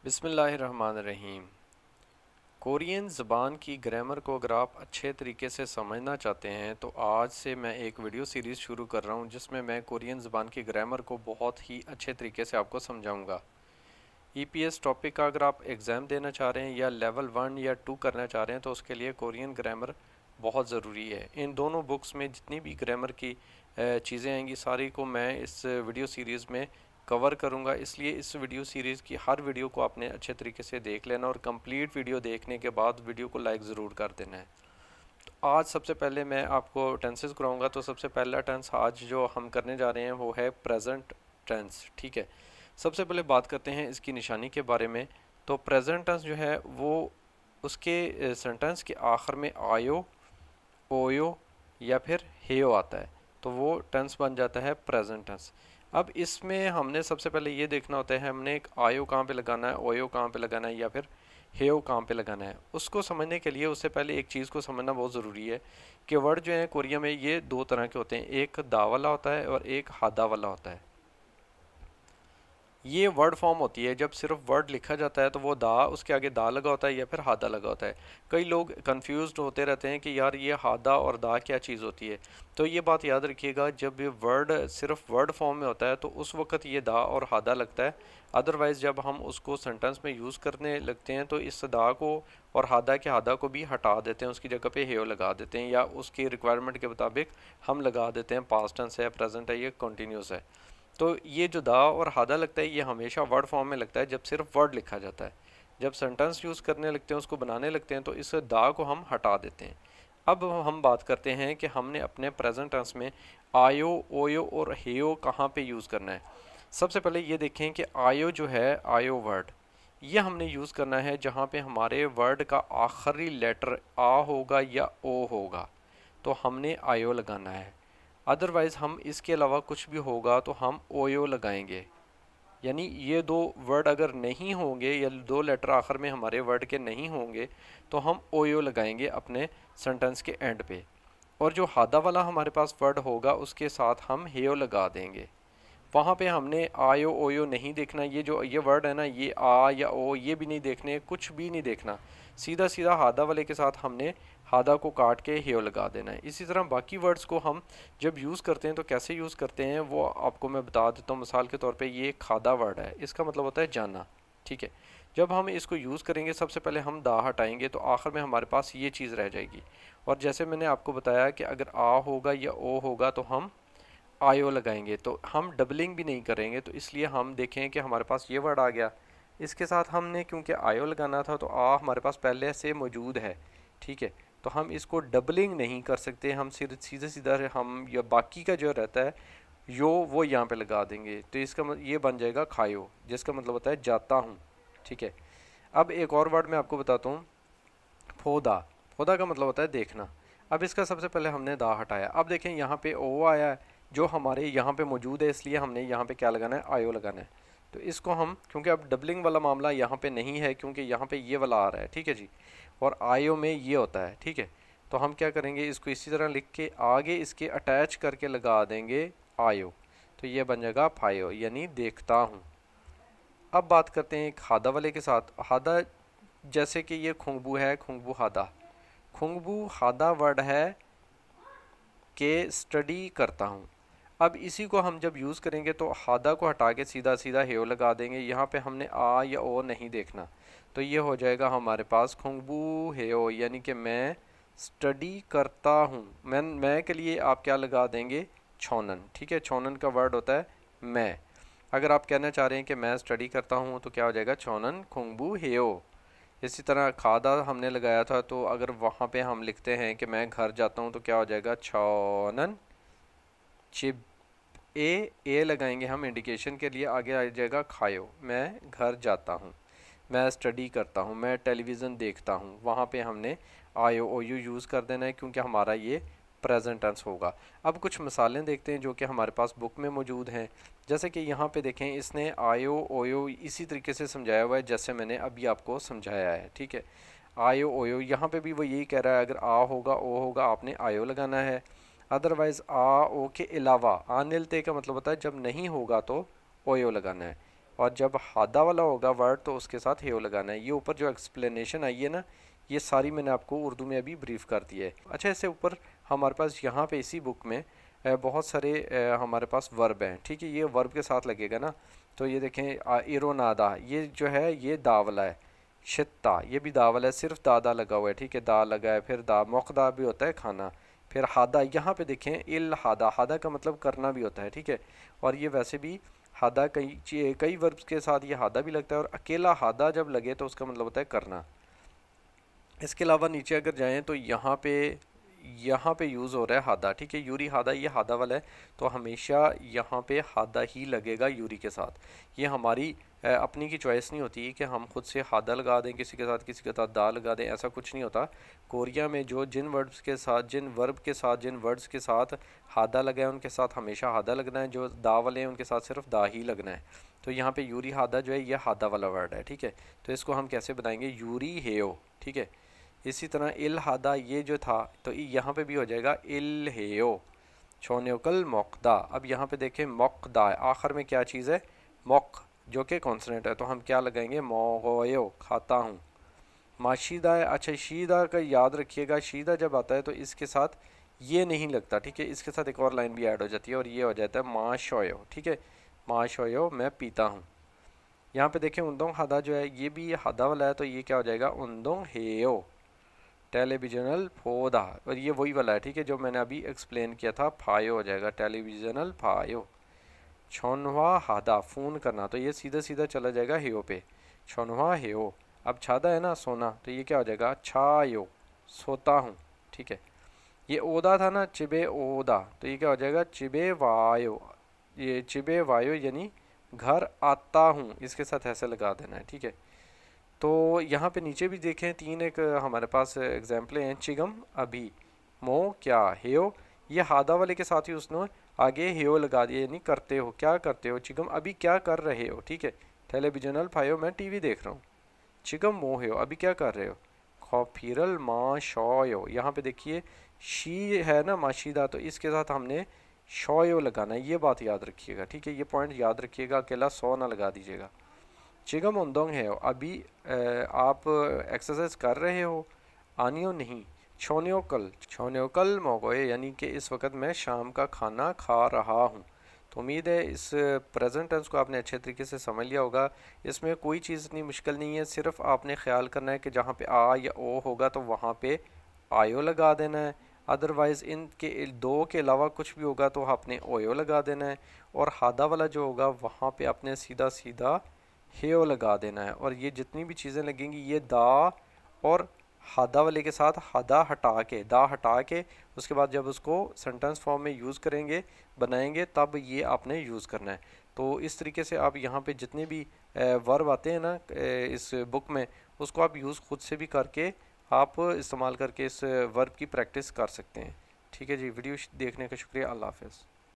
बिस्मिल्लाहिर्रहमानिर्रहीम। कोरियन ज़बान की ग्रामर को अगर आप अच्छे तरीके से समझना चाहते हैं तो आज से मैं एक वीडियो सीरीज़ शुरू कर रहा हूं जिसमें मैं कोरियन ज़बान की ग्रामर को बहुत ही अच्छे तरीके से आपको समझाऊंगा। ईपीएस टॉपिक का अगर आप एग्ज़ाम देना चाह रहे हैं या लेवल 1 या 2 करना चाह रहे हैं तो उसके लिए कोरियन ग्रामर बहुत ज़रूरी है। इन दोनों बुक्स में जितनी भी ग्रामर की चीज़ें आएंगी सारी को मैं इस वीडियो सीरीज़ में कवर करूंगा, इसलिए इस वीडियो सीरीज़ की हर वीडियो को आपने अच्छे तरीके से देख लेना और कंप्लीट वीडियो देखने के बाद वीडियो को लाइक ज़रूर कर देना है। तो आज सबसे पहले मैं आपको टेंसेस कराऊंगा। तो सबसे पहला टेंस आज जो हम करने जा रहे हैं वो है प्रेजेंट टेंस। ठीक है, सबसे पहले बात करते हैं इसकी निशानी के बारे में। तो प्रेजेंट टेंस जो है वो उसके सेंटेंस के आखिर में आयो, ओयो या फिर हेयो आता है तो वो टेंस बन जाता है प्रेजेंट टेंस। अब इसमें हमने सबसे पहले ये देखना होता है हमने एक आयो कहाँ पे लगाना है, ओयो कहाँ पे लगाना है या फिर हेयो कहाँ पे लगाना है। उसको समझने के लिए उससे पहले एक चीज़ को समझना बहुत ज़रूरी है कि वर्ड जो है कोरिया में ये दो तरह के होते हैं, एक दा वाला होता है और एक हादा वाला होता है। ये वर्ड फॉर्म होती है, जब सिर्फ वर्ड लिखा जाता है तो वो दा उसके आगे दा लगा होता है या फिर हादा लगा होता है। कई लोग कंफ्यूज्ड होते रहते हैं कि यार ये हादा और दा क्या चीज़ होती है। तो ये बात याद रखिएगा, जब ये वर्ड सिर्फ वर्ड फॉर्म में होता है तो उस वक्त ये दा और हादा लगता है। अदरवाइज़ जब हम उसको सेंटेंस में यूज़ करने लगते हैं तो इस दा को और हादा के हादा को भी हटा देते हैं, उसकी जगह पे हेयो लगा देते हैं या उसकी रिक्वायरमेंट के मुताबिक हम लगा देते हैं। पास्ट टेंस है, प्रेजेंट है, ये कंटिन्यूस है। तो ये जो दा और हादा लगता है ये हमेशा वर्ड फॉर्म में लगता है जब सिर्फ वर्ड लिखा जाता है। जब सेंटेंस यूज़ करने लगते हैं, उसको बनाने लगते हैं तो इस दा को हम हटा देते हैं। अब हम बात करते हैं कि हमने अपने प्रेजेंट टेंस में आयो, ओयो और हेयो कहाँ पे यूज़ करना है। सबसे पहले ये देखें कि आयो जो है, आयो वर्ड, ये हमने यूज़ करना है जहाँ पे हमारे वर्ड का आखिरी लेटर आ होगा या ओ होगा तो हमने आयो लगाना है। अदरवाइज़ हम इसके अलावा कुछ भी होगा तो हम ओयो लगाएंगे। यानी ये दो वर्ड अगर नहीं होंगे या दो लेटर आखिर में हमारे वर्ड के नहीं होंगे तो हम ओयो लगाएंगे अपने सेंटेंस के एंड पे। और जो हादा वाला हमारे पास वर्ड होगा उसके साथ हम हेयो लगा देंगे। वहाँ पे हमने आयो ओयो नहीं देखना, ये जो ये वर्ड है ना, ये आ या ओ ये भी नहीं देखने, कुछ भी नहीं देखना। सीधा सीधा हादा वाले के साथ हमने हादा को काट के हेयो लगा देना है। इसी तरह बाकी वर्ड्स को हम जब यूज़ करते हैं तो कैसे यूज़ करते हैं वो आपको मैं बता देता हूँ। मिसाल के तौर पे ये खादा वर्ड है, इसका मतलब होता है जाना। ठीक है, जब हम इसको यूज़ करेंगे सबसे पहले हम दा हटाएंगे तो आखिर में हमारे पास ये चीज़ रह जाएगी। और जैसे मैंने आपको बताया कि अगर आ होगा या ओ होगा तो हम आयो लगाएंगे, तो हम डबलिंग भी नहीं करेंगे। तो इसलिए हम देखें कि हमारे पास ये वर्ड आ गया, इसके साथ हमने क्योंकि आयो लगाना था तो आ हमारे पास पहले से मौजूद है। ठीक है, तो हम इसको डबलिंग नहीं कर सकते, हम सिर्फ सीधे सीधा हम या बाकी का जो रहता है यो वो यहाँ पे लगा देंगे। तो इसका ये बन जाएगा खायो, जिसका मतलब होता है जाता हूँ। ठीक है, अब एक और वर्ड मैं आपको बताता हूँ, फोदा। फोदा का मतलब होता है देखना। अब इसका सबसे पहले हमने दा हटाया, अब देखें यहाँ पे ओ आया है जो हमारे यहाँ पे मौजूद है, इसलिए हमने यहाँ पे क्या लगाना है, आयो लगाना है। तो इसको हम क्योंकि अब डबलिंग वाला मामला यहाँ पे नहीं है क्योंकि यहाँ पे ये वाला आ रहा है। ठीक है जी, और आयो में ये होता है। ठीक है, तो हम क्या करेंगे, इसको इसी तरह लिख के आगे इसके अटैच करके लगा देंगे आयो, तो ये बन जाएगा फायो यानी देखता हूँ। अब बात करते हैं एक हादा वाले के साथ। हादा जैसे कि ये खुंगबू है, खुंगबू हादा। खुंगबू हादा वर्ड है कि स्टडी करता हूँ। अब इसी को हम जब यूज़ करेंगे तो हादा को हटा के सीधा सीधा हेयो लगा देंगे, यहाँ पे हमने आ या ओ नहीं देखना। तो ये हो जाएगा हमारे पास खुंगबू हेयो यानी कि मैं स्टडी करता हूँ। मैं के लिए आप क्या लगा देंगे, छोनन। ठीक है, छोनन का वर्ड होता है मैं। अगर आप कहना चाह रहे हैं कि मैं स्टडी करता हूँ तो क्या हो जाएगा, छोनन खुंगबू हेयो। इसी तरह खादा हमने लगाया था तो अगर वहाँ पे हम लिखते हैं कि मैं घर जाता हूँ तो क्या हो जाएगा, छौनन चिब। ए लगाएंगे हम इंडिकेशन के लिए, आगे आ जाएगा खायो, मैं घर जाता हूँ। मैं स्टडी करता हूँ, मैं टेलीविज़न देखता हूँ, वहाँ पे हमने आयो ओ यू यूज़ कर देना है क्योंकि हमारा ये प्रेजेंट टेंस होगा। अब कुछ मिसालें देखते हैं जो कि हमारे पास बुक में मौजूद हैं। जैसे कि यहाँ पे देखें, इसने आयो ओयो इसी तरीके से समझाया हुआ है जैसे मैंने अभी आपको समझाया है। ठीक है, आयो ओयो यहाँ पे भी वो यही कह रहा है, अगर आ होगा ओ होगा आपने आयो लगाना है। अदरवाइज़ आ ओ के अलावा, आनिल ते का मतलब होता है जब नहीं होगा तो ओयो लगाना है। और जब हादा वाला होगा वर्ड तो उसके साथ हेयो लगाना है। ये ऊपर जो एक्सप्लेनेशन आई है ना, ये सारी मैंने आपको उर्दू में अभी ब्रीफ कर दी है। अच्छा, इससे ऊपर हमारे पास यहाँ पे इसी बुक में बहुत सारे हमारे पास वर्ब हैं, ठीक है। ये वर्ब के साथ लगेगा ना, तो ये देखें इरोनादा, ये जो है ये दा वाला है। शित्ता, ये भी दा वाला है, सिर्फ दादा लगा हुआ है, ठीक है, दा लगा है। फिर दा मोकदा भी होता है खाना। फिर हादा, यहाँ पे देखें इल हादा, हादा का मतलब करना भी होता है, ठीक है। और ये वैसे भी हादा कई वर्ब्स के साथ ये हादा भी लगता है, और अकेला हादा जब लगे तो उसका मतलब होता है करना। इसके अलावा नीचे अगर जाएं तो यहाँ पे यूज़ हो रहा है हादा, ठीक है, यूरी हादा, ये हादा वाला है, तो हमेशा यहाँ पे हादा ही लगेगा यूरी के साथ। ये हमारी अपनी की चॉइस नहीं होती कि हम खुद से हादा लगा दें किसी के साथ दा लगा दें, ऐसा कुछ नहीं होता। कोरिया में जो जिन वर्ब के साथ जिन वर्ड्स के साथ हादा लगा है उनके साथ हमेशा हादा लगना है, जो दा वाले हैं उनके साथ सिर्फ दा ही लगना है। तो यहाँ पे यूरी हादा जो है ये हादा वाला वर्ड है, ठीक है। तो इसको हम कैसे बनाएंगे, यूरी हेयो, ठीक है। इसी तरह इल हादा ये जो था, तो यहाँ पे भी हो जाएगा इल हेयो छोन्योकल मोकदा। अब यहाँ पे देखें मोकदा, आखिर में क्या चीज़ है, मोक, जो कि कॉन्सोनेंट है, तो हम क्या लगाएंगे, मोगोयो, खाता हूँ। माशीदा है, अच्छा शीदा का याद रखिएगा, शीदा जब आता है तो इसके साथ ये नहीं लगता, ठीक है, इसके साथ एक और लाइन भी ऐड हो जाती है और ये हो जाता है माशोयो, ठीक है, माशोयो मैं पीता हूँ। यहाँ पे देखें उन्दोंग हादा जो है ये भी हादा वाला है, तो ये क्या हो जाएगा, उन्दोंग हेयो टेलीविजनल फोदा, और ये वही वाला है, ठीक है, जो मैंने अभी एक्सप्लेन किया था, फायो हो जाएगा टेलीविजनल फायो। छोनवा हादा फ़ोन करना, तो ये सीधा सीधा चला जाएगा हेयो पे, छोनवा हेयो। अब छादा है ना सोना, तो ये क्या हो जाएगा, छायो सोता हूँ, ठीक है। ये ओदा था ना, चिबे ओदा, तो ये क्या हो जाएगा, चिबे वायो, ये चिबे वायो यानी घर आता हूँ, इसके साथ ऐसे लगा देना है, ठीक है। तो यहाँ पे नीचे भी देखें तीन एक हमारे पास एग्जाम्पलें हैं, चिगम अभी, मो क्या, हेयो, ये हादा वाले के साथ ही उसने आगे हेयो लगा दिया, यानी करते हो, क्या करते हो, चिगम अभी क्या कर रहे हो, ठीक है। टेलीविजनल फायो मैं टीवी देख रहा हूँ। चिगम मो हेयो अभी क्या कर रहे हो, खौफिरल मा शोयो, यहाँ पे देखिए शी है ना माशीदा, तो इसके साथ हमने शोयो लगाना है, ये बात याद रखिएगा, ठीक है, ये पॉइंट याद रखिएगा, अकेला सो ना लगा दीजिएगा। चिगम उन्दोंग है अभी आप एक्सरसाइज कर रहे हो, आनियो नहीं, छोन्यो कल मोगोए, यानी कि इस वक्त मैं शाम का खाना खा रहा हूँ। तो उम्मीद है इस प्रेजेंट टेंस को आपने अच्छे तरीके से समझ लिया होगा। इसमें कोई चीज़ इतनी मुश्किल नहीं है, सिर्फ आपने ख्याल करना है कि जहाँ पे आ या ओ होगा तो वहाँ पे आयो लगा देना है, अदरवाइज़ इनके दो के अलावा कुछ भी होगा तो आपने ओयो लगा देना है, और हादा वाला जो होगा वहाँ पे आपने सीधा सीधा हेयो लगा देना है। और ये जितनी भी चीज़ें लगेंगी ये दा और हादा वाले के साथ हादा हटा के, दा हटा के, उसके बाद जब उसको सेंटेंस फॉर्म में यूज़ करेंगे बनाएंगे तब ये आपने यूज़ करना है। तो इस तरीके से आप यहाँ पे जितने भी वर्ब आते हैं ना इस बुक में, उसको आप यूज़ खुद से भी करके आप इस्तेमाल करके इस वर्ब की प्रैक्टिस कर सकते हैं। ठीक है जी, वीडियो देखने का शुक्रिया, अल्लाह हाफ़िज़।